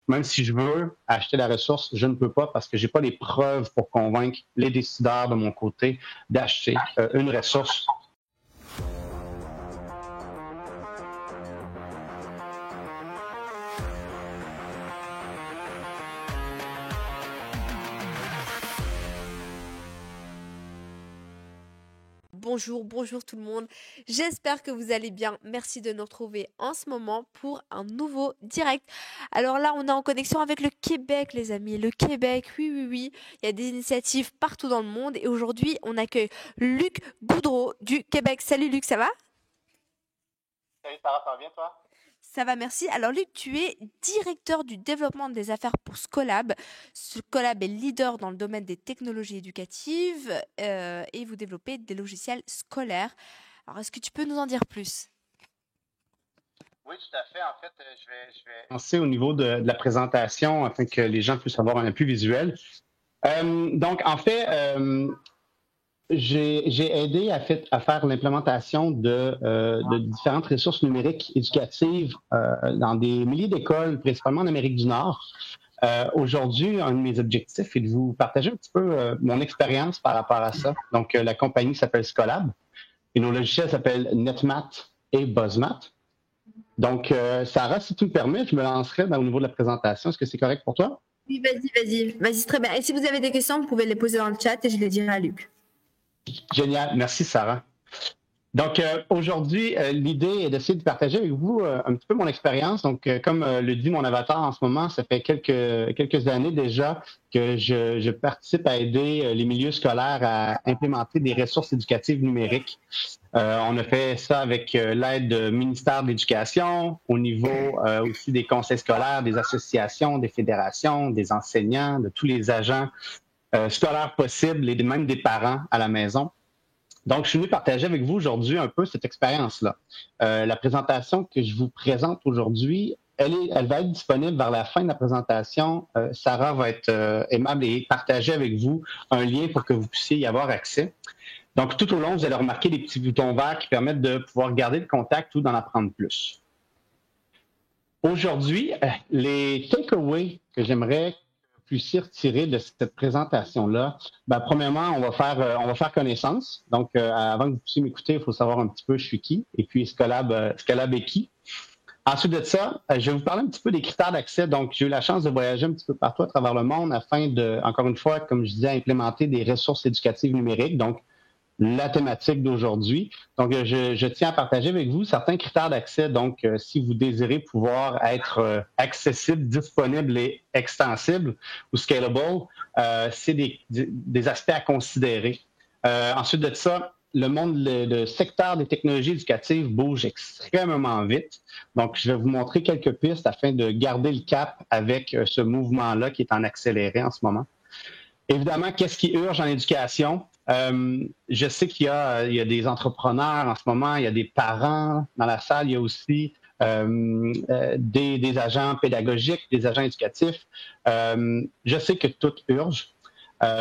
même si je veux acheter la ressource, je ne peux pas parce que j'ai pas les preuves pour convaincre les décideurs de mon côté d'acheter une ressource. Bonjour tout le monde, j'espère que vous allez bien, merci de nous retrouver en ce moment pour un nouveau direct. Alors là on est en connexion avec le Québec les amis, le Québec, oui, il y a des initiatives partout dans le monde et aujourd'hui on accueille Luc Boudreau du Québec. Salut Luc, ça va? Salut Sarah, ça va bien toi? Ça va, merci. Alors Luc, tu es directeur du développement des affaires pour Scolab. Scolab est leader dans le domaine des technologies éducatives et vous développez des logiciels scolaires. Alors est-ce que tu peux nous en dire plus? Oui, tout à fait. En fait, je vais commencer au niveau de la présentation afin que les gens puissent avoir un appui visuel. Donc, en fait, j'ai aidé à faire l'implémentation de différentes ressources numériques éducatives dans des milliers d'écoles, principalement en Amérique du Nord. Aujourd'hui, un de mes objectifs est de vous partager un petit peu mon expérience par rapport à ça. Donc, la compagnie s'appelle Scolab et nos logiciels s'appellent NetMat et BuzzMat. Donc, Sarah, si tu me permets, je me lancerai au niveau de la présentation. Est-ce que c'est correct pour toi? Oui, vas-y, très bien. Et si vous avez des questions, vous pouvez les poser dans le chat et je les dirai à Luc. Génial, merci Sarah. Donc, aujourd'hui, l'idée est d'essayer de partager avec vous un petit peu mon expérience. Donc, comme le dit mon avatar en ce moment, ça fait quelques années déjà que je participe à aider les milieux scolaires à implémenter des ressources éducatives numériques. On a fait ça avec l'aide du ministère de l'Éducation, au niveau aussi des conseils scolaires, des associations, des fédérations, des enseignants, de tous les agents scolaires possibles et même des parents à la maison. Donc, je suis venu partager avec vous aujourd'hui un peu cette expérience-là. La présentation que je vous présente aujourd'hui, elle va être disponible vers la fin de la présentation. Sarah va être aimable et partager avec vous un lien pour que vous puissiez y avoir accès. Donc, tout au long, vous allez remarquer des petits boutons verts qui permettent de pouvoir garder le contact ou d'en apprendre plus. Aujourd'hui, les takeaways que j'aimerais puissiez retirer de cette présentation-là, premièrement, on va faire connaissance. Donc, avant que vous puissiez m'écouter, il faut savoir un petit peu je suis qui, et puis Scolab est qui. Ensuite de ça, je vais vous parler un petit peu des critères d'accès. Donc, j'ai eu la chance de voyager un petit peu partout à travers le monde afin de, encore une fois, comme je disais, implémenter des ressources éducatives numériques. Donc, la thématique d'aujourd'hui. Donc, je tiens à partager avec vous certains critères d'accès. Donc, si vous désirez pouvoir être accessible, disponible et extensible ou scalable, c'est des aspects à considérer. Ensuite de ça, le secteur des technologies éducatives bouge extrêmement vite. Donc, je vais vous montrer quelques pistes afin de garder le cap avec ce mouvement-là qui est en accéléré en ce moment. Évidemment, qu'est-ce qui urge en éducation? Je sais qu'il y a des entrepreneurs en ce moment, il y a des parents dans la salle, il y a aussi des agents pédagogiques, des agents éducatifs. Je sais que tout urge,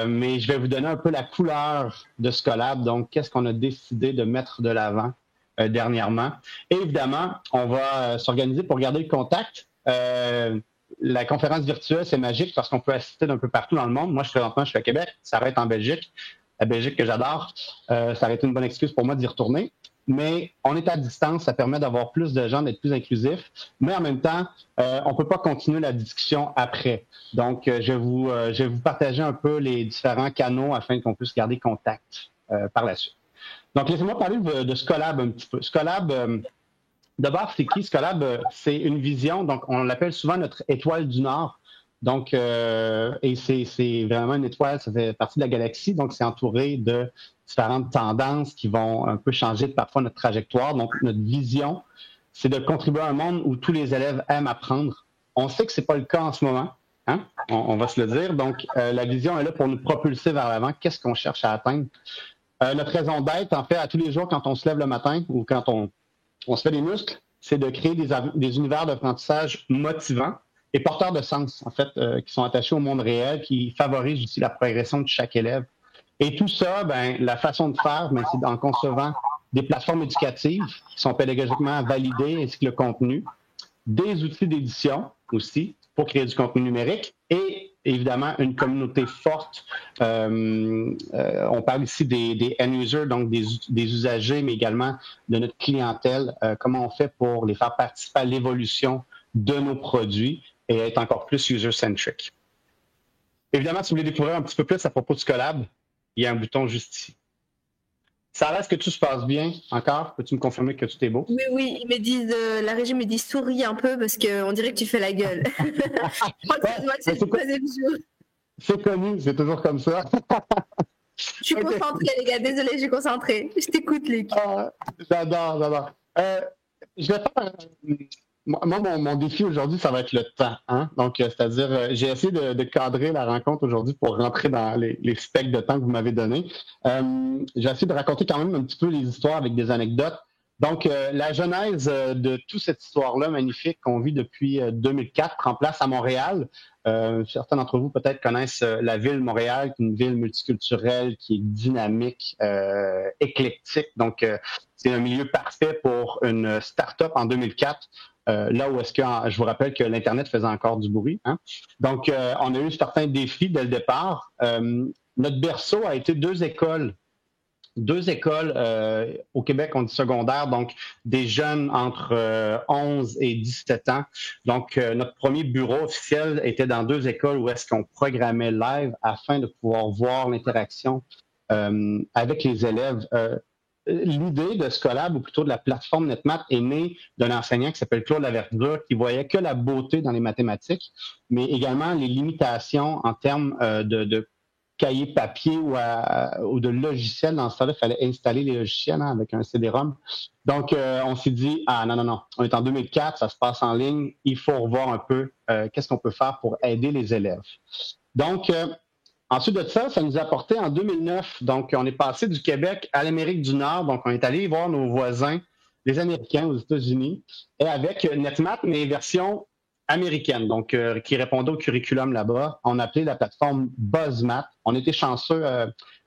mais je vais vous donner un peu la couleur de Scolab. Donc, qu'est-ce qu'on a décidé de mettre de l'avant dernièrement? Et évidemment, on va s'organiser pour garder le contact. La conférence virtuelle, c'est magique parce qu'on peut assister d'un peu partout dans le monde. Moi, présentement, je suis à Québec, ça va être en Belgique. La Belgique que j'adore, ça aurait été une bonne excuse pour moi d'y retourner. Mais on est à distance, ça permet d'avoir plus de gens, d'être plus inclusif. Mais en même temps, on ne peut pas continuer la discussion après. Donc, je vais vous partager un peu les différents canaux afin qu'on puisse garder contact par la suite. Donc, laissez-moi parler de Scolab un petit peu. Scolab, d'abord, c'est qui? Scolab, c'est une vision. Donc, on l'appelle souvent notre étoile du Nord. Donc, et c'est vraiment une étoile, ça fait partie de la galaxie, donc c'est entouré de différentes tendances qui vont un peu changer parfois notre trajectoire. Donc, notre vision, c'est de contribuer à un monde où tous les élèves aiment apprendre. On sait que c'est pas le cas en ce moment, hein? On va se le dire. Donc, la vision est là pour nous propulser vers l'avant. Qu'est-ce qu'on cherche à atteindre? Notre raison d'être, en fait, à tous les jours, quand on se lève le matin ou quand on se fait des muscles, c'est de créer des univers d'apprentissage motivants et porteurs de sens, en fait, qui sont attachés au monde réel, qui favorisent aussi la progression de chaque élève. Et tout ça, la façon de faire, c'est en concevant des plateformes éducatives qui sont pédagogiquement validées, ainsi que le contenu, des outils d'édition aussi, pour créer du contenu numérique et évidemment une communauté forte. On parle ici des end-users, donc des usagers, mais également de notre clientèle. Comment on fait pour les faire participer à l'évolution de nos produits et être encore plus user-centric. Évidemment, si vous voulez découvrir un petit peu plus à propos du collab, il y a un bouton juste ici. Ça reste que tout se passe bien encore? Peux-tu me confirmer que tout est beau? Oui, ils me disent, la régie me dit souris un peu parce qu'on dirait que tu fais la gueule. Je crois que c'est le troisième jour. C'est connu, c'est toujours comme ça. Je suis concentrée, les gars, désolée, je suis concentrée. Je t'écoute, Luc. J'adore. Je vais faire moi, mon défi aujourd'hui, ça va être le temps. Hein? Donc, c'est-à-dire, j'ai essayé de cadrer la rencontre aujourd'hui pour rentrer dans les specs de temps que vous m'avez donnés. J'ai essayé de raconter quand même un petit peu les histoires avec des anecdotes. Donc, la genèse de toute cette histoire-là magnifique qu'on vit depuis 2004 prend place à Montréal. Certains d'entre vous peut-être connaissent la ville de Montréal, qui est une ville multiculturelle, qui est dynamique, éclectique. Donc, c'est un milieu parfait pour une start-up en 2004. Là où est-ce que, je vous rappelle que l'Internet faisait encore du bruit. Hein? Donc, on a eu certains défis dès le départ. Notre berceau a été deux écoles au Québec, on dit secondaire, donc des jeunes entre 11 et 17 ans. Donc, notre premier bureau officiel était dans deux écoles où est-ce qu'on programmait live afin de pouvoir voir l'interaction avec les élèves. L'idée de ce collab, ou plutôt de la plateforme NetMath, est née d'un enseignant qui s'appelle Claude Laverdure, qui voyait que la beauté dans les mathématiques, mais également les limitations en termes de cahier papier ou de logiciels. Dans ce temps-là, il fallait installer les logiciels avec un CD-ROM. Donc, on s'est dit, non, on est en 2004, ça se passe en ligne, il faut revoir un peu qu'est-ce qu'on peut faire pour aider les élèves. Donc, ensuite de ça nous a apporté en 2009. Donc, on est passé du Québec à l'Amérique du Nord. Donc, on est allé voir nos voisins, les Américains aux États-Unis, et avec NetMath, mais version américaine, donc qui répondait au curriculum là-bas. On appelait la plateforme BuzzMath. On était chanceux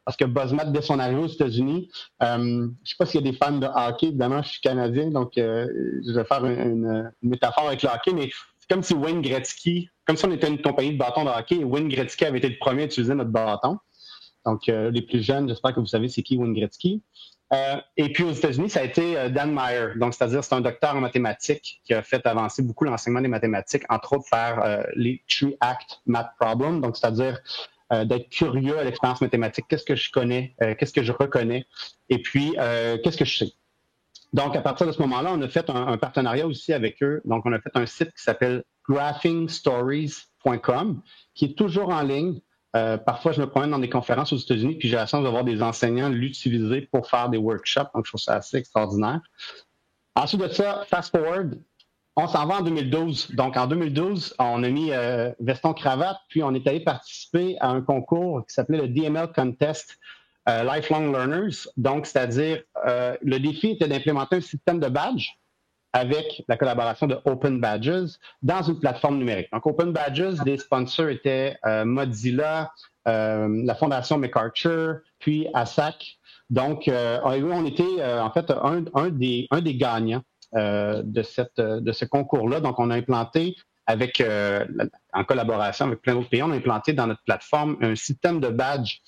parce que BuzzMath, dès son arrivée aux États-Unis, je ne sais pas s'il y a des fans de hockey, évidemment, je suis Canadien, donc je vais faire une métaphore avec le hockey, mais c'est comme si Wayne Gretzky, comme si on était une compagnie de bâtons de hockey, et Wayne Gretzky avait été le premier à utiliser notre bâton. Donc, les plus jeunes, j'espère que vous savez c'est qui Wayne Gretzky. Et puis aux États-Unis, ça a été Dan Meyer. Donc, c'est-à-dire, c'est un docteur en mathématiques qui a fait avancer beaucoup l'enseignement des mathématiques, entre autres faire les Three Act Math Problem. Donc, c'est-à-dire d'être curieux à l'expérience mathématique. Qu'est-ce que je connais? Qu'est-ce que je reconnais? Et puis, qu'est-ce que je sais? Donc, à partir de ce moment-là, on a fait un partenariat aussi avec eux. Donc, on a fait un site qui s'appelle graphingstories.com, qui est toujours en ligne. Parfois, je me promène dans des conférences aux États-Unis, puis j'ai la chance de voir des enseignants l'utiliser pour faire des workshops. Donc, je trouve ça assez extraordinaire. Ensuite de ça, fast forward, on s'en va en 2012. Donc, en 2012, on a mis veston-cravate, puis on est allé participer à un concours qui s'appelait le DML Contest Lifelong Learners. Donc, c'est-à-dire, le défi était d'implémenter un système de badges avec la collaboration de Open Badges dans une plateforme numérique. Donc, Open Badges, des sponsors étaient Mozilla, la Fondation MacArthur, puis ASAC. Donc, on était en fait un des gagnants de ce concours-là. Donc, on a implanté en collaboration avec plein d'autres pays, on a implanté dans notre plateforme un système de badges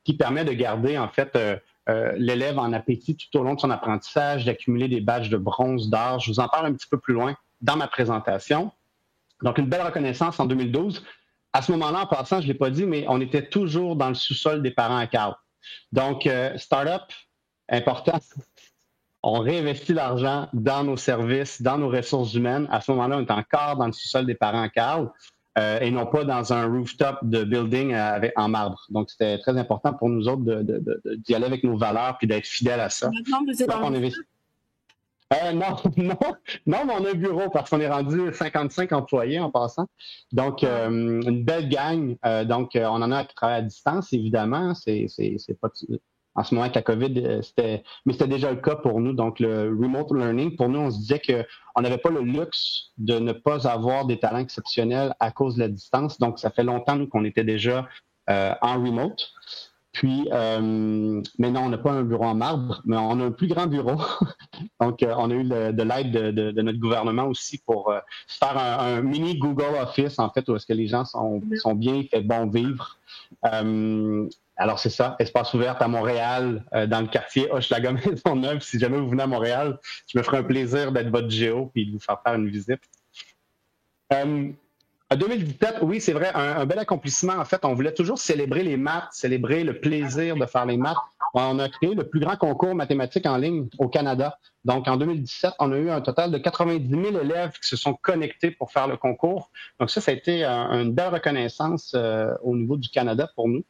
qui permet de garder en fait l'élève en appétit tout au long de son apprentissage, d'accumuler des badges de bronze, d'or. Je vous en parle un petit peu plus loin dans ma présentation. Donc, une belle reconnaissance en 2012. À ce moment-là, en passant, je ne l'ai pas dit, mais on était toujours dans le sous-sol des parents à Cal. Donc, start-up, important, on réinvestit l'argent dans nos services, dans nos ressources humaines. À ce moment-là, on est encore dans le sous-sol des parents à Cal. Et non pas dans un rooftop de building en marbre. Donc, c'était très important pour nous autres d'y aller avec nos valeurs puis d'être fidèles à ça. Maintenant, vous êtes donc, on investit. Non, mais on a un bureau parce qu'on est rendu 55 employés en passant. Donc, une belle gang. Donc, on en a qui travaillent à distance, évidemment. C'est pas... En ce moment, avec la COVID, c'était déjà le cas pour nous. Donc, le remote learning, pour nous, on se disait qu'on n'avait pas le luxe de ne pas avoir des talents exceptionnels à cause de la distance. Donc, ça fait longtemps, nous, qu'on était déjà en remote. Puis, mais non, on n'a pas un bureau en marbre, mais on a un plus grand bureau. Donc, on a eu de l'aide de notre gouvernement aussi pour faire un mini Google Office, en fait, où est-ce que les gens sont bien, il fait bon vivre. Alors, c'est ça, espace ouvert à Montréal, dans le quartier Hochelaga-Maisonneuve. Si jamais vous venez à Montréal, je me ferai un plaisir d'être votre géo et de vous faire une visite. En 2017, oui, c'est vrai, un bel accomplissement. En fait, on voulait toujours célébrer les maths, célébrer le plaisir de faire les maths. On a créé le plus grand concours mathématique en ligne au Canada. Donc, en 2017, on a eu un total de 90 000 élèves qui se sont connectés pour faire le concours. Donc, ça a été une belle reconnaissance au niveau du Canada pour nous.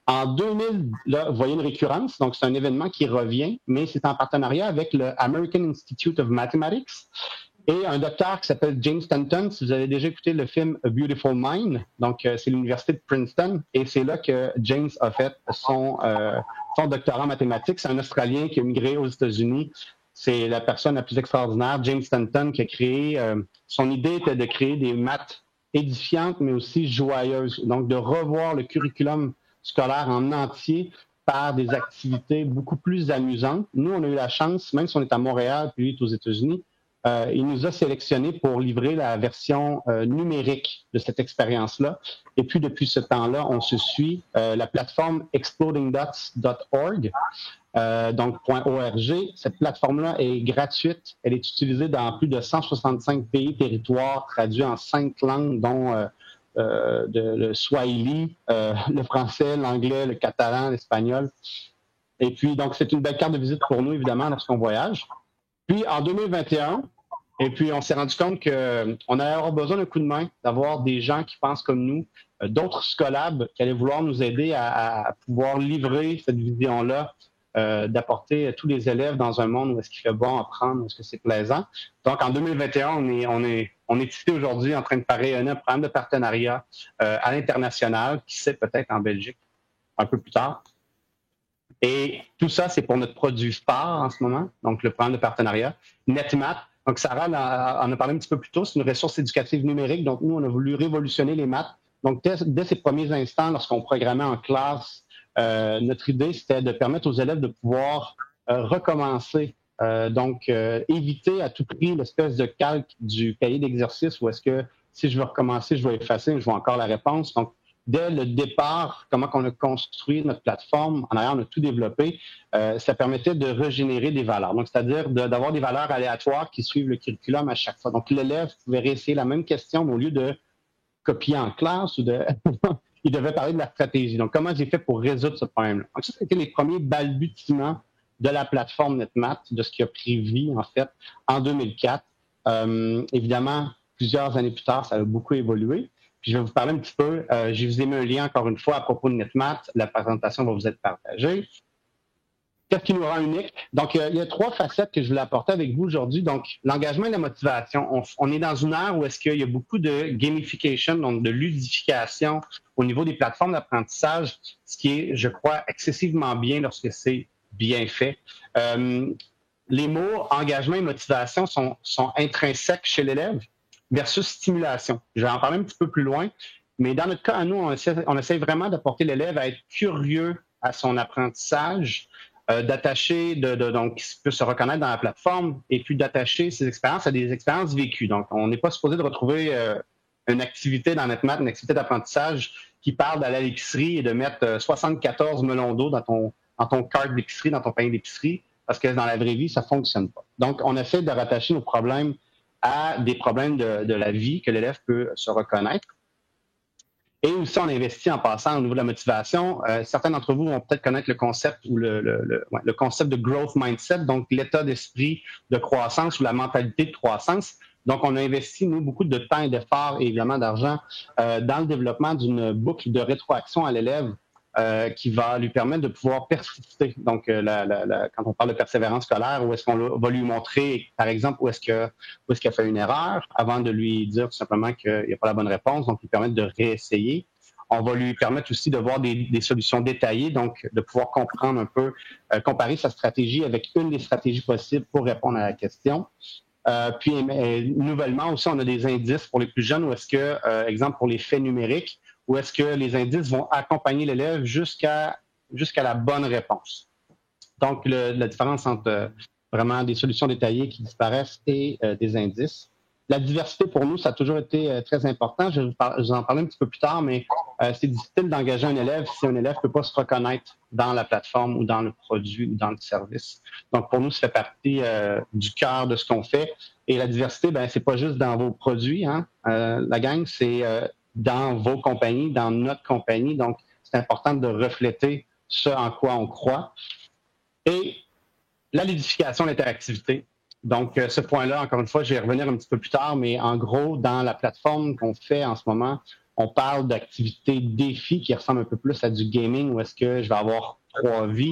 En 2000, là, vous voyez une récurrence, donc c'est un événement qui revient, mais c'est en partenariat avec le American Institute of Mathematics et un docteur qui s'appelle James Stanton. Si vous avez déjà écouté le film A Beautiful Mind, donc c'est l'université de Princeton, et c'est là que James a fait son doctorat en mathématiques. C'est un Australien qui a migré aux États-Unis. C'est la personne la plus extraordinaire, James Stanton, qui a créé, son idée était de créer des maths édifiantes, mais aussi joyeuses, donc de revoir le curriculum scolaire en entier par des activités beaucoup plus amusantes. Nous, on a eu la chance, même si on est à Montréal puis lui est aux États-Unis, il nous a sélectionnés pour livrer la version numérique de cette expérience-là. Et puis, depuis ce temps-là, on se suit la plateforme explodingdots.org, donc .org. Cette plateforme-là est gratuite. Elle est utilisée dans plus de 165 pays, territoires, traduits en 5 langues, dont le swahili, le français, l'anglais, le catalan, l'espagnol. Et puis, donc, c'est une belle carte de visite pour nous, évidemment, lorsqu'on voyage. Puis, en 2021, et puis on s'est rendu compte qu'on allait avoir besoin d'un coup de main, d'avoir des gens qui pensent comme nous, d'autres Scolabs qui allaient vouloir nous aider à pouvoir livrer cette vision-là, d'apporter tous les élèves dans un monde où est-ce qu'il fait bon apprendre, où est-ce que c'est plaisant. Donc, en 2021, on est ici aujourd'hui en train de rayonner un programme de partenariat à l'international, qui sait peut-être en Belgique un peu plus tard. Et tout ça, c'est pour notre produit phare en ce moment, donc le programme de partenariat, NetMath. Donc, Sarah en a parlé un petit peu plus tôt, c'est une ressource éducative numérique. Donc, nous, on a voulu révolutionner les maths. Donc, dès ces premiers instants, lorsqu'on programmait en classe, notre idée, c'était de permettre aux élèves de pouvoir recommencer. Donc, éviter à tout prix l'espèce de calque du cahier d'exercice où est-ce que si je veux recommencer, je vais effacer, je vois encore la réponse. Donc, dès le départ, comment on a construit notre plateforme, en arrière, on a tout développé, ça permettait de régénérer des valeurs. Donc, c'est-à-dire d'avoir des valeurs aléatoires qui suivent le curriculum à chaque fois. Donc, l'élève pouvait réessayer la même question, mais au lieu de copier en classe ou de... il devait parler de la stratégie. Donc, comment j'ai fait pour résoudre ce problème-là? Donc, ça, c'était les premiers balbutiements de la plateforme NetMath, de ce qui a pris vie, en fait, en 2004. Évidemment, plusieurs années plus tard, ça a beaucoup évolué. Puis je vais vous parler un petit peu, je vous ai mis un lien encore une fois à propos de NetMath. La présentation va vous être partagée. Qu'est-ce qui nous rend unique? Donc, il y a 3 facettes que je voulais apporter avec vous aujourd'hui. Donc, l'engagement et la motivation. On est dans une ère où est-ce qu'il y a beaucoup de gamification, donc de ludification au niveau des plateformes d'apprentissage, ce qui est, je crois, excessivement bien lorsque c'est bien fait. Les mots engagement et motivation sont intrinsèques chez l'élève versus stimulation. Je vais en parler un petit peu plus loin, mais dans notre cas, à nous, on essaie vraiment d'apporter l'élève à être curieux à son apprentissage, d'attacher, donc qui peut se reconnaître dans la plateforme, et puis d'attacher ses expériences à des expériences vécues. Donc, on n'est pas supposé de retrouver une activité dans NetMath, une activité d'apprentissage qui parle d'aller à l'épicerie et de mettre 74 melons d'eau dans ton cart d'épicerie, dans ton panier d'épicerie, parce que dans la vraie vie, ça ne fonctionne pas. Donc, on essaie de rattacher nos problèmes à des problèmes de la vie que l'élève peut se reconnaître. Et aussi, on investit en passant au niveau de la motivation. Certains d'entre vous vont peut-être connaître le concept ou le concept de growth mindset, donc l'état d'esprit de croissance ou la mentalité de croissance. Donc, on a investi, nous, beaucoup de temps et d'efforts et évidemment d'argent dans le développement d'une boucle de rétroaction à l'élève qui va lui permettre de pouvoir persister. Donc, quand on parle de persévérance scolaire, où est-ce qu'on va lui montrer, par exemple, où est-ce qu'il a fait une erreur, avant de lui dire tout simplement qu'il n'y a pas la bonne réponse, donc lui permettre de réessayer. On va lui permettre aussi de voir des solutions détaillées, donc de pouvoir comprendre un peu, comparer sa stratégie avec une des stratégies possibles pour répondre à la question. Puis, nouvellement aussi, on a des indices pour les plus jeunes, où est-ce que, exemple, pour les faits numériques, où est-ce que les indices vont accompagner l'élève jusqu'à jusqu'à la bonne réponse. Donc, la différence entre vraiment des solutions détaillées qui disparaissent et des indices. La diversité, pour nous, ça a toujours été très important. Je vais vous en parler un petit peu plus tard, mais c'est difficile d'engager un élève si un élève ne peut pas se reconnaître dans la plateforme ou dans le produit ou dans le service. Donc, pour nous, ça fait partie du cœur de ce qu'on fait. Et la diversité, c'est pas juste dans vos produits, hein. La gang, c'est dans vos compagnies, dans notre compagnie. Donc, c'est important de refléter ce en quoi on croit. Et la ludification, l'interactivité. Donc, ce point-là, encore une fois, je vais y revenir un petit peu plus tard, mais en gros, dans la plateforme qu'on fait en ce moment, on parle d'activités défis qui ressemblent un peu plus à du gaming, où est-ce que je vais avoir 3 vies.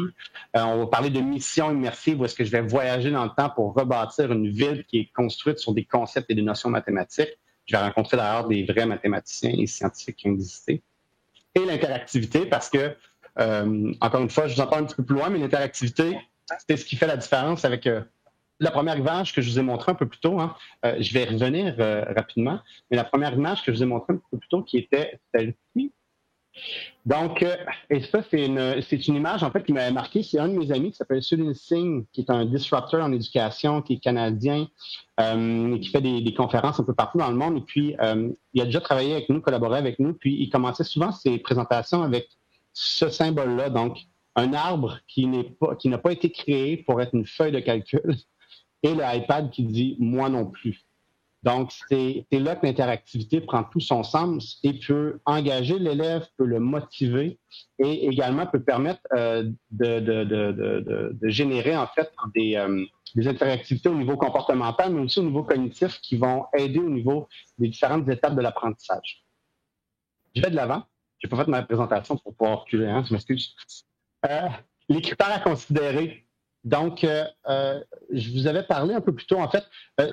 On va parler de missions immersives, où est-ce que je vais voyager dans le temps pour rebâtir une ville qui est construite sur des concepts et des notions mathématiques. Je vais rencontrer d'ailleurs des vrais mathématiciens et scientifiques qui ont existé. Et l'interactivité, parce que, encore une fois, je vous en parle un petit peu plus loin, mais l'interactivité, c'est ce qui fait la différence avec la première image que je vous ai montrée un peu plus tôt. Hein. Je vais revenir rapidement, mais la première image que je vous ai montrée un peu plus tôt qui était celle-ci. Donc, et ça, c'est une image en fait qui m'avait marqué. C'est un de mes amis qui s'appelle Sulin Singh, qui est un disruptor en éducation, qui est canadien, et qui fait des conférences un peu partout dans le monde. Et puis, il a déjà travaillé avec nous, collaboré avec nous. Puis, il commençait souvent ses présentations avec ce symbole-là. Donc, un arbre qui n'a pas été créé pour être une feuille de calcul, et le iPad qui dit « moi non plus ». Donc, c'est là que l'interactivité prend tout son sens et peut engager l'élève, peut le motiver et également peut permettre de générer en fait des interactivités au niveau comportemental, mais aussi au niveau cognitif qui vont aider au niveau des différentes étapes de l'apprentissage. Je vais de l'avant. Je n'ai pas fait ma présentation pour pouvoir reculer, hein, je m'excuse. Les critères à considérer. Donc, je vous avais parlé un peu plus tôt. En fait,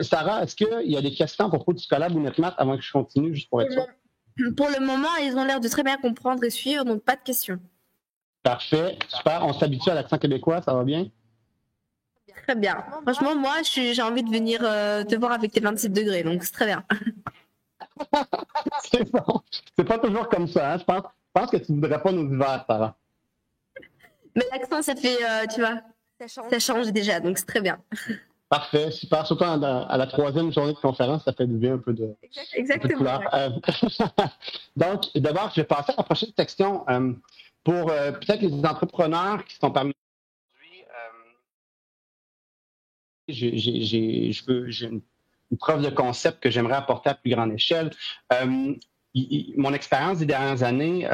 Sarah, est-ce qu'il y a des questions à propos du Scholar ou NetMath avant que je continue, juste pour être sûr? Pour le moment, ils ont l'air de très bien comprendre et suivre, donc pas de questions. Parfait, super. On s'habitue à l'accent québécois, ça va bien? Très bien. Franchement, moi, j'ai envie de venir te voir avec tes 27 degrés, donc c'est très bien. C'est bon. C'est pas toujours comme ça, hein? Je pense que tu ne voudrais pas nos hivers, Sarah. Mais l'accent, ça fait, tu vois, ça change déjà, donc c'est très bien. Parfait, super. Surtout à la 3e journée de conférence, ça fait du bien un peu de, exactement, un peu de couleur. Donc, d'abord, je vais passer à la prochaine section pour peut-être les entrepreneurs qui sont parmi nous aujourd'hui. J'ai une preuve de concept que j'aimerais apporter à plus grande échelle. Mon expérience des dernières années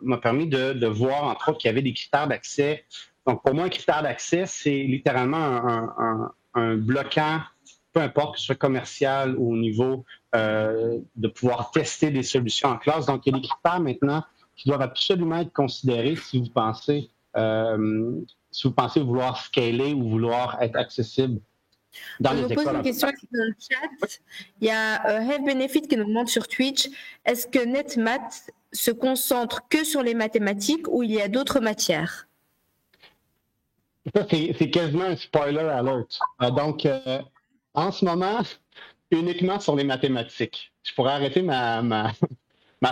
m'a permis de voir, entre autres, qu'il y avait des critères d'accès. Donc, pour moi, un critère d'accès, c'est littéralement un bloquant, peu importe que ce soit commercial ou au niveau de pouvoir tester des solutions en classe. Donc, il y a des critères maintenant qui doivent absolument être considérés si vous pensez vouloir scaler ou vouloir être accessible. On nous pose une question dans le chat. Il y a Have Benefit qui nous demande sur Twitch, est-ce que NetMath se concentre que sur les mathématiques ou il y a d'autres matières? Ça, c'est quasiment un spoiler alert. Donc, en ce moment, uniquement sur les mathématiques. Je pourrais arrêter ma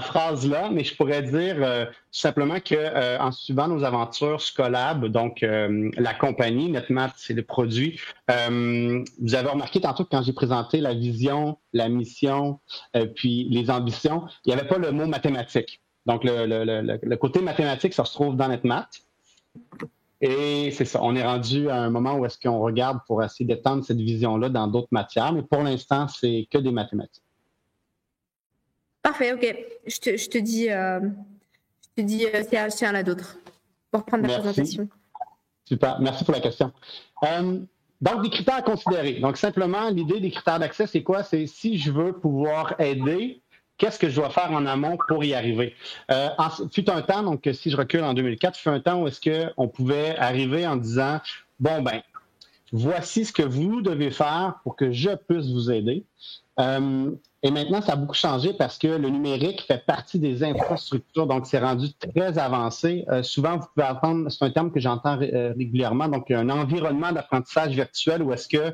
phrase là, mais je pourrais dire tout simplement que en suivant nos aventures Scolab, donc la compagnie, NetMath, c'est le produit. Vous avez remarqué tantôt que quand j'ai présenté la vision, la mission, puis les ambitions, il n'y avait pas le mot mathématique. Donc le côté mathématique, ça se trouve dans NetMath. Et c'est ça, on est rendu à un moment où est-ce qu'on regarde pour essayer d'étendre cette vision-là dans d'autres matières, mais pour l'instant, c'est que des mathématiques. Parfait, ok. Je te dis s'il y en a d'autres pour reprendre la présentation. Super, merci pour la question. Donc, des critères à considérer. Donc, simplement, l'idée des critères d'accès, c'est quoi? C'est si je veux pouvoir aider, qu'est-ce que je dois faire en amont pour y arriver? Fut un temps, donc si je recule en 2004, fut un temps où est-ce qu'on pouvait arriver en disant, bon, ben, voici ce que vous devez faire pour que je puisse vous aider. Et maintenant, ça a beaucoup changé parce que le numérique fait partie des infrastructures, donc c'est rendu très avancé. Souvent, vous pouvez entendre, c'est un terme que j'entends régulièrement, donc un environnement d'apprentissage virtuel où est-ce que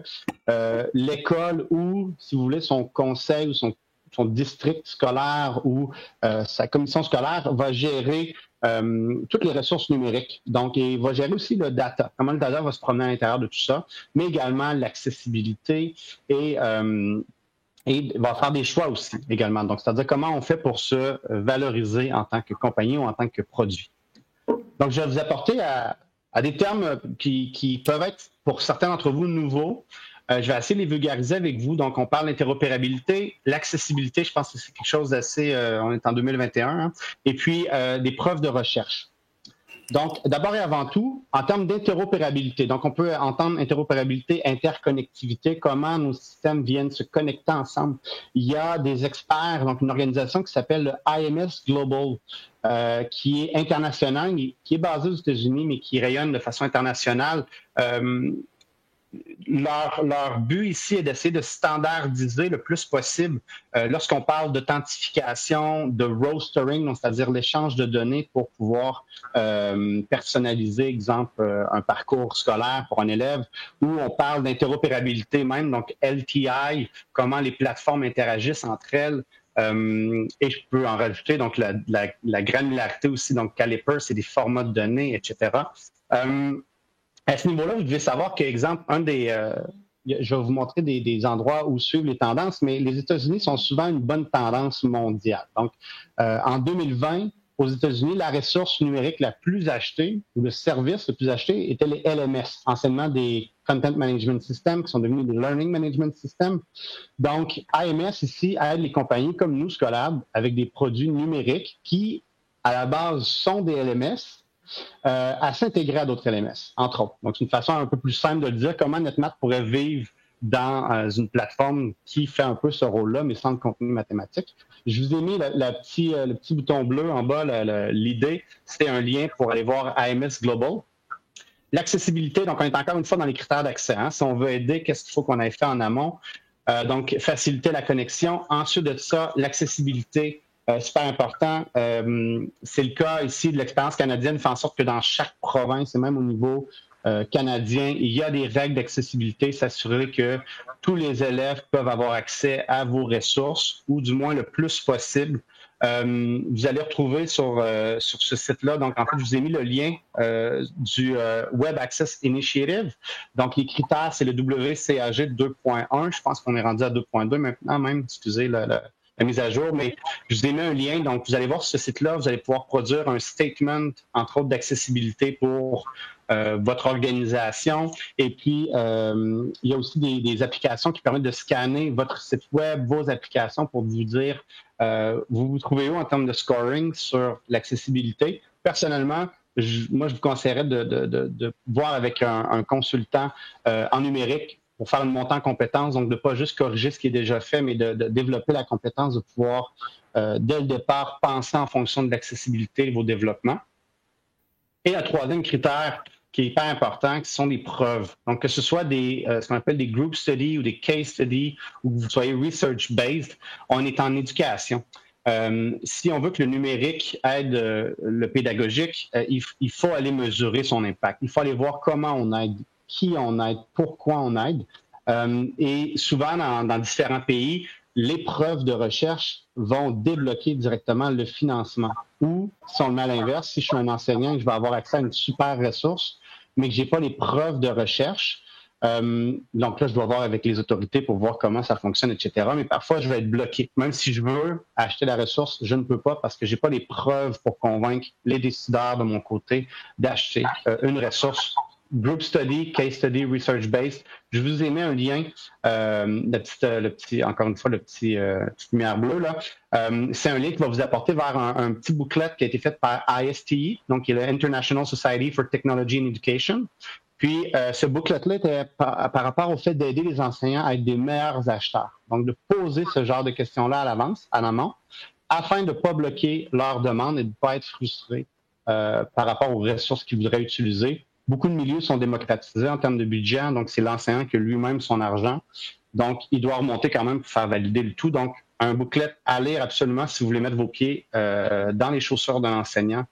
l'école ou, si vous voulez, son conseil ou son district scolaire ou sa commission scolaire va gérer toutes les ressources numériques. Donc, il va gérer aussi le data, comment le data va se promener à l'intérieur de tout ça, mais également l'accessibilité et va faire des choix aussi également. Donc, c'est-à-dire comment on fait pour se valoriser en tant que compagnie ou en tant que produit. Donc, je vais vous apporter à des termes qui peuvent être pour certains d'entre vous nouveaux. Je vais essayer de les vulgariser avec vous. Donc, on parle d'interopérabilité, l'accessibilité, je pense que c'est quelque chose d'assez, on est en 2021, hein, et puis des preuves de recherche. Donc, d'abord et avant tout, en termes d'interopérabilité, donc on peut entendre interopérabilité, interconnectivité, comment nos systèmes viennent se connecter ensemble. Il y a des experts, donc une organisation qui s'appelle le IMS Global, qui est internationale, qui est basée aux États-Unis, mais qui rayonne de façon internationale. Leur but ici est d'essayer de standardiser le plus possible lorsqu'on parle d'authentification, de rostering, donc c'est-à-dire l'échange de données pour pouvoir personnaliser, exemple, un parcours scolaire pour un élève, ou on parle d'interopérabilité même, donc LTI, comment les plateformes interagissent entre elles. Et je peux en rajouter donc la granularité aussi, donc Caliper, c'est des formats de données, etc. À ce niveau-là, vous devez savoir qu'exemple, je vais vous montrer des endroits où suivent les tendances, mais les États-Unis sont souvent une bonne tendance mondiale. Donc, en 2020, aux États-Unis, la ressource numérique la plus achetée, ou le service le plus acheté, était les LMS, anciennement des Content Management Systems, qui sont devenus des Learning Management Systems. Donc, IMS ici aide les compagnies comme nous, Scholab, avec des produits numériques qui, à la base, sont des LMS, à s'intégrer à d'autres LMS, entre autres. Donc, c'est une façon un peu plus simple de le dire comment NetMath pourrait vivre dans une plateforme qui fait un peu ce rôle-là, mais sans le contenu mathématique. Je vous ai mis le petit bouton bleu en bas. L'idée, c'est un lien pour aller voir AMS Global. L'accessibilité, donc on est encore une fois dans les critères d'accès. Hein. Si on veut aider, qu'est-ce qu'il faut qu'on ait fait en amont? Donc, faciliter la connexion. Ensuite de ça, l'accessibilité. Super important. C'est le cas ici de l'expérience canadienne, fait en sorte que dans chaque province, et même au niveau canadien, il y a des règles d'accessibilité, s'assurer que tous les élèves peuvent avoir accès à vos ressources, ou du moins le plus possible. Vous allez retrouver sur ce site-là, donc en fait, je vous ai mis le lien du Web Access Initiative. Donc, les critères, c'est le WCAG 2.1. Je pense qu'on est rendu à 2.2 maintenant même, excusez la mise à jour, mais je vous ai mis un lien. Donc, vous allez voir sur ce site-là, vous allez pouvoir produire un statement, entre autres, d'accessibilité pour votre organisation. Et puis, il y a aussi des applications qui permettent de scanner votre site web, vos applications pour vous dire vous vous trouvez où en termes de scoring sur l'accessibilité. Personnellement, moi, je vous conseillerais de voir avec un consultant en numérique pour faire une montée en compétences, donc de ne pas juste corriger ce qui est déjà fait, mais de développer la compétence de pouvoir, dès le départ, penser en fonction de l'accessibilité de vos développements. Et un troisième critère qui est hyper important, qui sont des preuves. Donc, que ce soit ce qu'on appelle des group studies ou des case studies, ou que vous soyez research-based, on est en éducation. Si on veut que le numérique aide le pédagogique, il faut aller mesurer son impact. Il faut aller voir comment on aide, qui on aide, pourquoi on aide. Et souvent, dans différents pays, les preuves de recherche vont débloquer directement le financement. Ou, si on le met à l'inverse, si je suis un enseignant et que je vais avoir accès à une super ressource, mais que je n'ai pas les preuves de recherche, donc là, je dois voir avec les autorités pour voir comment ça fonctionne, etc. Mais parfois, je vais être bloqué. Même si je veux acheter la ressource, je ne peux pas parce que je n'ai pas les preuves pour convaincre les décideurs de mon côté d'acheter une ressource. Group study, case study, research-based. Je vous ai mis un lien, encore une fois, petite lumière bleue, là. C'est un lien qui va vous apporter vers un petit booklet qui a été fait par ISTE, donc qui est le International Society for Technology and Education. Puis, ce booklet-là était par rapport au fait d'aider les enseignants à être des meilleurs acheteurs. Donc, de poser ce genre de questions-là à l'avance, en amont, afin de ne pas bloquer leur demande et de ne pas être frustrés par rapport aux ressources qu'ils voudraient utiliser. Beaucoup de milieux sont démocratisés en termes de budget, donc c'est l'enseignant qui a lui-même son argent. Donc, il doit remonter quand même pour faire valider le tout. Donc, un booklet à lire absolument si vous voulez mettre vos pieds dans les chaussures d'un enseignant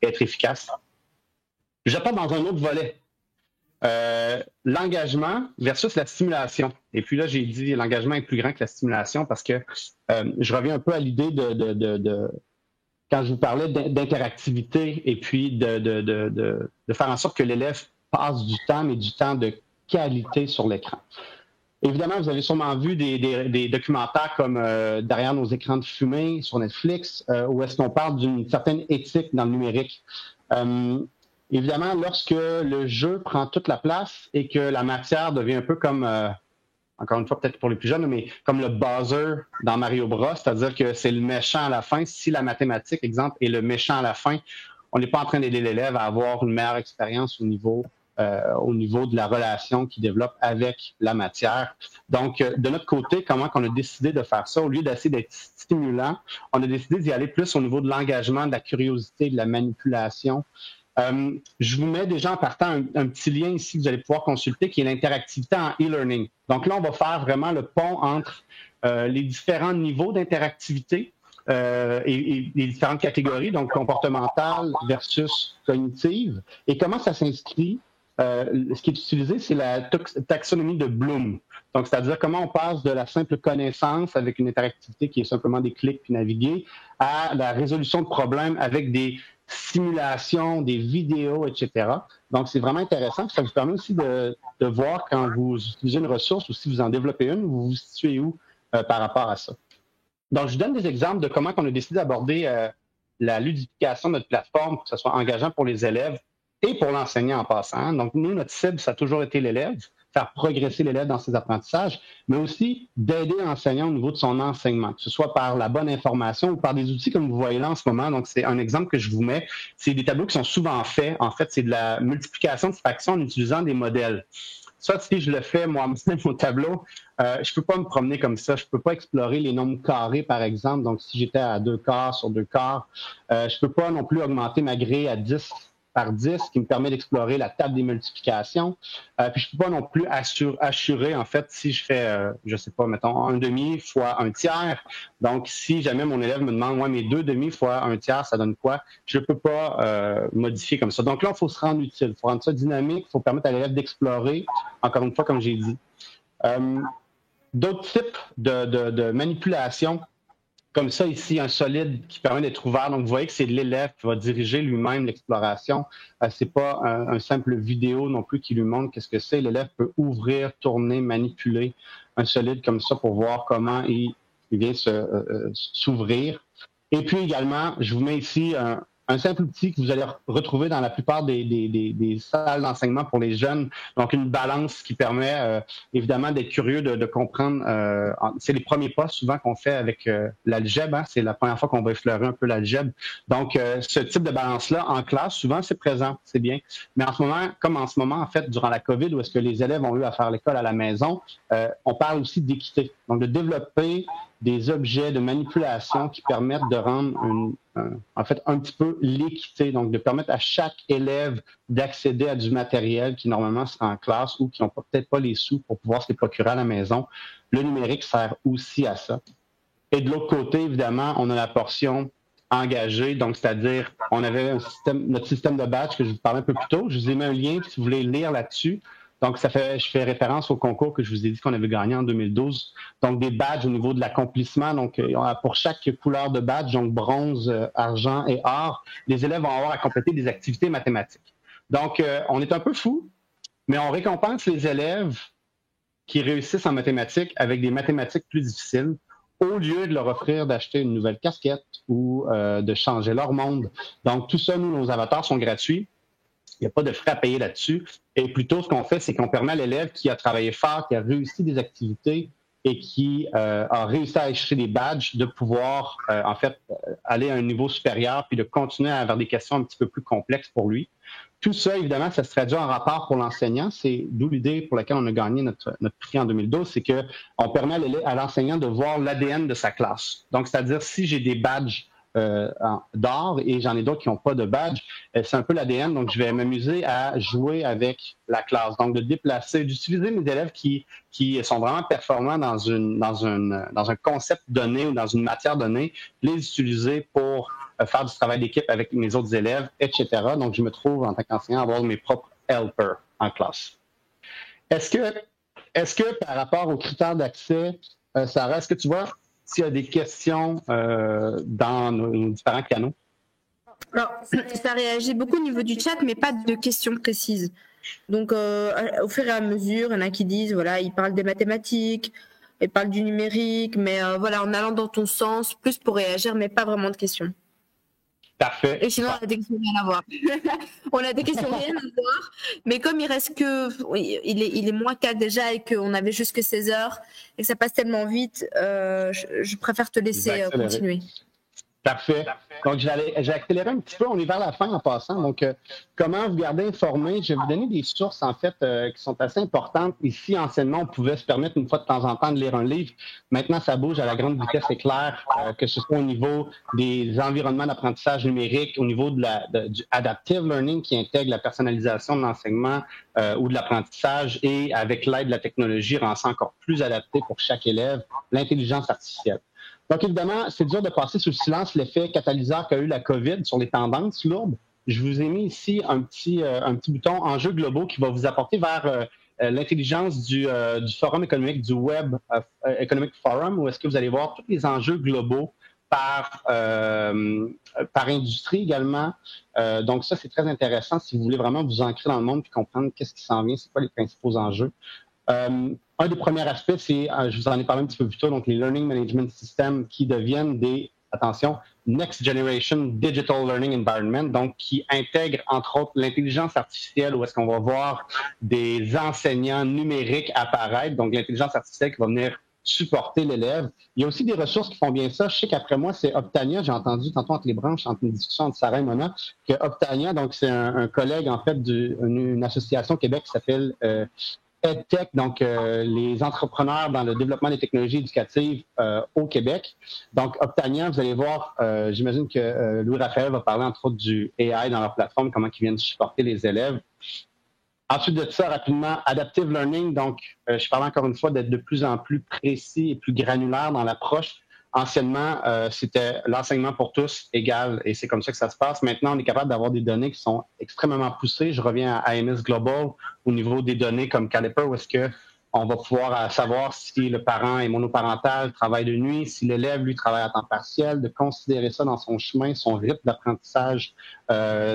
et être efficace. Je pas dans un autre volet. L'engagement versus la stimulation. Et puis là, j'ai dit l'engagement est plus grand que la stimulation parce que je reviens un peu à l'idée quand je vous parlais d'interactivité et puis de faire en sorte que l'élève passe du temps, mais du temps de qualité sur l'écran. Évidemment, vous avez sûrement vu des documentaires comme Derrière nos écrans de fumée sur Netflix, où est-ce qu'on parle d'une certaine éthique dans le numérique. Évidemment, lorsque le jeu prend toute la place et que la matière devient un peu comme, encore une fois, peut-être pour les plus jeunes, mais comme le buzzer dans Mario Bros, c'est-à-dire que c'est le méchant à la fin. Si la mathématique, exemple, est le méchant à la fin, on n'est pas en train d'aider l'élève à avoir une meilleure expérience au niveau de la relation qu'il développe avec la matière. Donc, de notre côté, comment on a décidé de faire ça? Au lieu d'essayer d'être stimulant, on a décidé d'y aller plus au niveau de l'engagement, de la curiosité, de la manipulation. Je vous mets déjà en partant un petit lien ici que vous allez pouvoir consulter, qui est l'interactivité en e-learning. Donc là, on va faire vraiment le pont entre les différents niveaux d'interactivité et les différentes catégories, donc comportementale versus cognitive, et comment ça s'inscrit. Ce qui est utilisé, c'est la taxonomie de Bloom. Donc, c'est-à-dire comment on passe de la simple connaissance avec une interactivité qui est simplement des clics puis naviguer à la résolution de problèmes avec des simulations, des vidéos, etc. Donc, c'est vraiment intéressant. Ça vous permet aussi de voir quand vous utilisez une ressource ou si vous en développez une, vous vous situez où par rapport à ça. Donc, je vous donne des exemples de comment on a décidé d'aborder la ludification de notre plateforme pour que ce soit engageant pour les élèves et pour l'enseignant en passant. Donc, nous, notre cible, ça a toujours été l'élève, faire progresser l'élève dans ses apprentissages, mais aussi d'aider l'enseignant au niveau de son enseignement, que ce soit par la bonne information ou par des outils comme vous voyez là en ce moment. Donc, c'est un exemple que je vous mets. C'est des tableaux qui sont souvent faits. En fait, c'est de la multiplication de fractions en utilisant des modèles. Ça, si je le fais moi-même au tableau, je peux pas me promener comme ça. Je peux pas explorer les nombres carrés, par exemple. Donc, si j'étais à 2 quarts sur 2 quarts, je peux pas non plus augmenter ma grille à 10 par 10, qui me permet d'explorer la table des multiplications. Puis je ne peux pas non plus assurer, en fait, si je fais, je sais pas, mettons, 1/2 fois 1/3. Donc, si jamais mon élève me demande, ouais, mes 2/2 fois 1/3, ça donne quoi? Je ne peux pas modifier comme ça. Donc là, il faut se rendre utile, il faut rendre ça dynamique, il faut permettre à l'élève d'explorer, encore une fois, comme j'ai dit. D'autres types de manipulation, comme ça ici, un solide qui permet d'être ouvert. Donc, vous voyez que c'est l'élève qui va diriger lui-même l'exploration. C'est pas un simple vidéo non plus qui lui montre qu'est-ce que c'est. L'élève peut ouvrir, tourner, manipuler un solide comme ça pour voir comment il vient s'ouvrir. Et puis également, je vous mets ici un simple outil que vous allez retrouver dans la plupart des salles d'enseignement pour les jeunes. Donc, une balance qui permet évidemment d'être curieux, de comprendre. C'est les premiers pas souvent qu'on fait avec l'algèbre. Hein? C'est la première fois qu'on va effleurer un peu l'algèbre. Donc, ce type de balance-là, en classe, souvent, c'est présent, c'est bien. Mais en ce moment, en fait, durant la COVID, où est-ce que les élèves ont eu à faire l'école à la maison, on parle aussi d'équité. Donc, de développer des objets de manipulation qui permettent de rendre en fait un petit peu l'équité, donc de permettre à chaque élève d'accéder à du matériel qui normalement sera en classe ou qui n'ont peut-être pas les sous pour pouvoir se les procurer à la maison. Le numérique sert aussi à ça. Et de l'autre côté, évidemment, on a la portion engagée, donc c'est-à-dire on avait notre système de badge que je vous parlais un peu plus tôt. Je vous ai mis un lien si vous voulez lire là-dessus. Donc, je fais référence au concours que je vous ai dit qu'on avait gagné en 2012. Donc, des badges au niveau de l'accomplissement. Donc, pour chaque couleur de badge, donc bronze, argent et or, les élèves vont avoir à compléter des activités mathématiques. Donc, on est un peu fou, mais on récompense les élèves qui réussissent en mathématiques avec des mathématiques plus difficiles, au lieu de leur offrir d'acheter une nouvelle casquette ou de changer leur monde. Donc, tout ça, nous, nos avatars sont gratuits. Il n'y a pas de frais à payer là-dessus. Et plutôt, ce qu'on fait, c'est qu'on permet à l'élève qui a travaillé fort, qui a réussi des activités et qui a réussi à acheter des badges, de pouvoir, en fait, aller à un niveau supérieur puis de continuer à avoir des questions un petit peu plus complexes pour lui. Tout ça, évidemment, ça se traduit en rapport pour l'enseignant. C'est d'où l'idée pour laquelle on a gagné notre prix en 2012, c'est qu'on permet à l'enseignant de voir l'ADN de sa classe. Donc, c'est-à-dire, si j'ai des badges d'or et j'en ai d'autres qui n'ont pas de badge, c'est un peu l'ADN, donc je vais m'amuser à jouer avec la classe, donc de déplacer, d'utiliser mes élèves qui sont vraiment performants dans un concept donné ou dans une matière donnée, les utiliser pour faire du travail d'équipe avec mes autres élèves, etc. Donc je me trouve en tant qu'enseignant à avoir mes propres helpers en classe. Est-ce que par rapport aux critères d'accès, Sarah, est-ce que tu vois s'il y a des questions dans nos différents canaux? Alors, ça réagit beaucoup au niveau du chat, mais pas de questions précises. Donc, au fur et à mesure, il y en a qui disent, voilà, ils parlent des mathématiques, ils parlent du numérique, mais voilà, en allant dans ton sens, plus pour réagir, mais pas vraiment de questions. Parfait. Et sinon, on a des questions rien à voir. On a des questions rien à voir, mais comme il reste que, il est moins 4 déjà et qu'on avait juste que 16 heures et que ça passe tellement vite, je préfère te laisser continuer. Parfait. Donc, j'ai accéléré un petit peu. On est vers la fin en passant. Donc, comment vous garder informé? Je vais vous donner des sources, en fait, qui sont assez importantes. Ici, anciennement, on pouvait se permettre une fois de temps en temps de lire un livre. Maintenant, ça bouge à la grande vitesse éclair, que ce soit au niveau des environnements d'apprentissage numérique, au niveau du adaptive learning qui intègre la personnalisation de l'enseignement ou de l'apprentissage et avec l'aide de la technologie rend ça encore plus adapté pour chaque élève, l'intelligence artificielle. Donc, évidemment, c'est dur de passer sous le silence l'effet catalyseur qu'a eu la COVID sur les tendances lourdes. Je vous ai mis ici un petit bouton enjeux globaux qui va vous apporter vers l'intelligence du Forum économique, du Web Economic Forum, où est-ce que vous allez voir tous les enjeux globaux par industrie également. Donc, ça, c'est très intéressant si vous voulez vraiment vous ancrer dans le monde et comprendre qu'est-ce qui s'en vient, c'est quoi les principaux enjeux. Un des premiers aspects, c'est, je vous en ai parlé un petit peu plus tôt, donc les Learning Management Systems qui deviennent attention, Next Generation Digital Learning Environment, donc qui intègrent entre autres l'intelligence artificielle où est-ce qu'on va voir des enseignants numériques apparaître, donc l'intelligence artificielle qui va venir supporter l'élève. Il y a aussi des ressources qui font bien ça. Je sais qu'après moi, c'est Optania. J'ai entendu tantôt entre les branches, entre une discussion entre Sarah et Mona, que Optania, donc c'est un collègue en fait d'une association au Québec qui s'appelle EdTech, donc les entrepreneurs dans le développement des technologies éducatives au Québec. Donc, Optania, vous allez voir, j'imagine que Louis-Raphaël va parler entre autres du AI dans leur plateforme, comment ils viennent supporter les élèves. Ensuite de ça, rapidement, Adaptive Learning, donc je parle encore une fois d'être de plus en plus précis et plus granulaire dans l'approche. Anciennement, c'était l'enseignement pour tous égal et c'est comme ça que ça se passe. Maintenant, on est capable d'avoir des données qui sont extrêmement poussées. Je reviens à IMS Global au niveau des données comme Caliper où est-ce qu'on va pouvoir savoir si le parent est monoparental, travaille de nuit, si l'élève, lui, travaille à temps partiel, de considérer ça dans son chemin, son rythme d'apprentissage,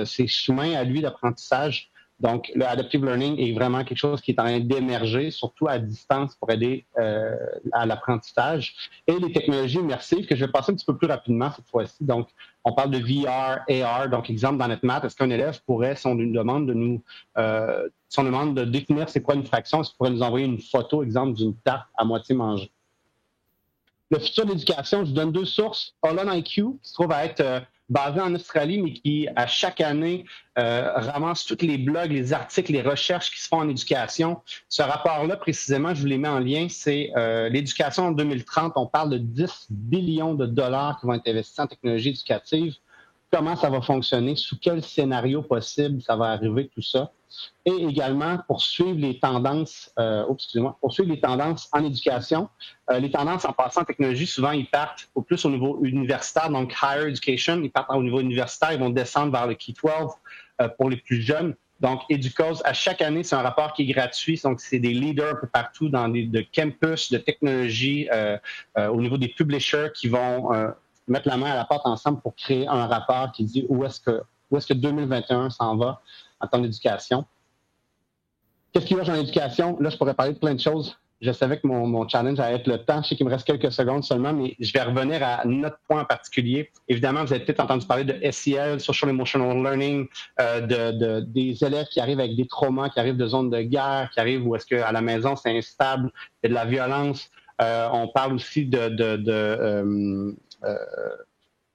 ses chemins à lui d'apprentissage. Donc, le Adaptive Learning est vraiment quelque chose qui est en train d'émerger, surtout à distance pour aider à l'apprentissage. Et les technologies immersives, que je vais passer un petit peu plus rapidement cette fois-ci. Donc, on parle de VR, AR. Donc, exemple, dans NetMath, est-ce qu'un élève pourrait, si on lui demande de définir c'est quoi une fraction, est-ce qu'il pourrait nous envoyer une photo, exemple, d'une tarte à moitié mangée? Le futur de l'éducation, je vous donne deux sources. Holon IQ, qui se trouve à être basé en Australie, mais qui, à chaque année, ramasse tous les blogs, les articles, les recherches qui se font en éducation. Ce rapport-là, précisément, je vous les mets en lien, c'est l'éducation en 2030. On parle de 10 billions de dollars qui vont être investis en technologie éducative. Comment ça va fonctionner, sous quel scénario possible ça va arriver, tout ça. Et également, pour suivre les tendances, en éducation. Les tendances en passant en technologie, souvent, ils partent plus au niveau universitaire, donc higher education, ils partent au niveau universitaire, ils vont descendre vers le K-12 pour les plus jeunes. Donc, Educause, à chaque année, c'est un rapport qui est gratuit. Donc, c'est des leaders un peu partout de campus, de technologie, au niveau des publishers qui vont mettre la main à la porte ensemble pour créer un rapport qui dit où est-ce que 2021 s'en va en termes d'éducation. Qu'est-ce qu'il y a dans l'éducation? Là, je pourrais parler de plein de choses. Je savais que mon challenge allait être le temps. Je sais qu'il me reste quelques secondes seulement, mais je vais revenir à notre point en particulier. Évidemment, vous avez peut-être entendu parler de SEL, Social Emotional Learning, des élèves qui arrivent avec des traumas, qui arrivent de zones de guerre, qui arrivent où est-ce qu'à la maison, c'est instable, il y a de la violence. On parle aussi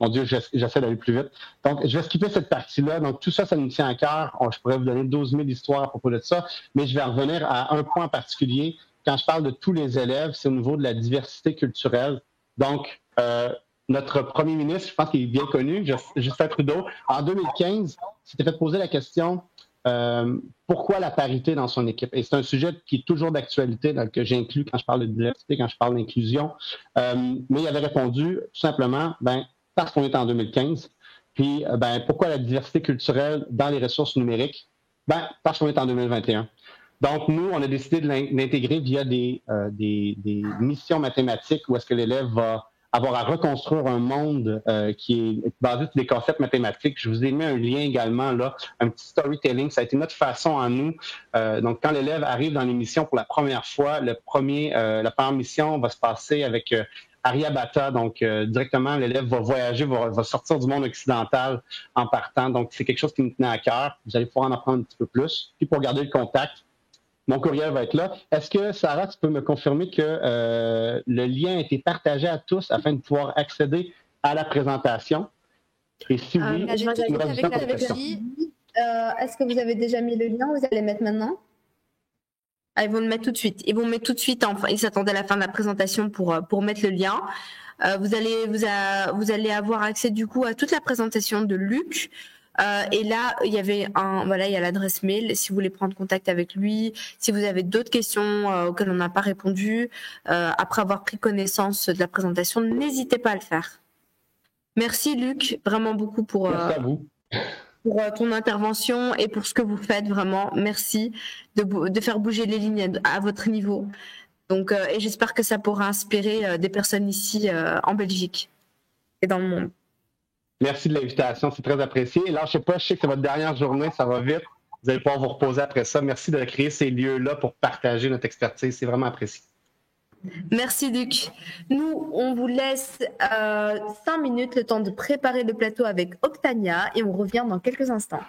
mon Dieu, j'essaie d'aller plus vite. Donc, je vais skipper cette partie-là. Donc, tout ça, ça nous tient à cœur. Je pourrais vous donner 12 000 histoires à propos de ça, mais je vais revenir à un point en particulier. Quand je parle de tous les élèves, c'est au niveau de la diversité culturelle. Donc, notre premier ministre, je pense qu'il est bien connu, Justin Trudeau, en 2015, s'était fait poser la question pourquoi la parité dans son équipe? Et c'est un sujet qui est toujours d'actualité, que j'inclus quand je parle de diversité, quand je parle d'inclusion. Mais il avait répondu tout simplement, parce qu'on est en 2015. Puis, pourquoi la diversité culturelle dans les ressources numériques? Parce qu'on est en 2021. Donc, nous, on a décidé de l'intégrer via des missions mathématiques où est-ce que l'élève va avoir à reconstruire un monde qui est basé sur des concepts mathématiques. Je vous ai mis un lien également, là, un petit storytelling. Ça a été notre façon à nous. Donc, quand l'élève arrive dans l'émission pour la première fois, la première mission va se passer avec Aryabhata. Donc, directement, l'élève va voyager, va sortir du monde occidental en partant. Donc, c'est quelque chose qui nous tenait à cœur. Vous allez pouvoir en apprendre un petit peu plus. Puis, pour garder le contact, mon courriel va être là. Est-ce que, Sarah, tu peux me confirmer que le lien a été partagé à tous afin de pouvoir accéder à la présentation? Et si oui, J'ai tout il me fait reste du avec temps la pour les questions. régie. Est-ce que vous avez déjà mis le lien ou vous allez le mettre maintenant? Ils vont le mettre tout de suite. Ils vont mettre tout de suite. Enfin, ils s'attendaient à la fin de la présentation pour mettre le lien. Vous allez avoir accès du coup à toute la présentation de Luc. Et là, il y avait il y a l'adresse mail. Si vous voulez prendre contact avec lui, si vous avez d'autres questions auxquelles on n'a pas répondu, après avoir pris connaissance de la présentation, n'hésitez pas à le faire. Merci Luc, vraiment beaucoup pour. Merci à vous. Pour ton intervention et pour ce que vous faites, vraiment. Merci de faire bouger les lignes à votre niveau. Donc, et j'espère que ça pourra inspirer des personnes ici en Belgique et dans le monde. Merci de l'invitation, c'est très apprécié. Lâchez pas, je sais que c'est votre dernière journée, ça va vite. Vous allez pouvoir vous reposer après ça. Merci de créer ces lieux-là pour partager notre expertise, c'est vraiment apprécié. Merci Luc. Nous, on vous laisse 5 minutes, le temps de préparer le plateau avec Octania et on revient dans quelques instants.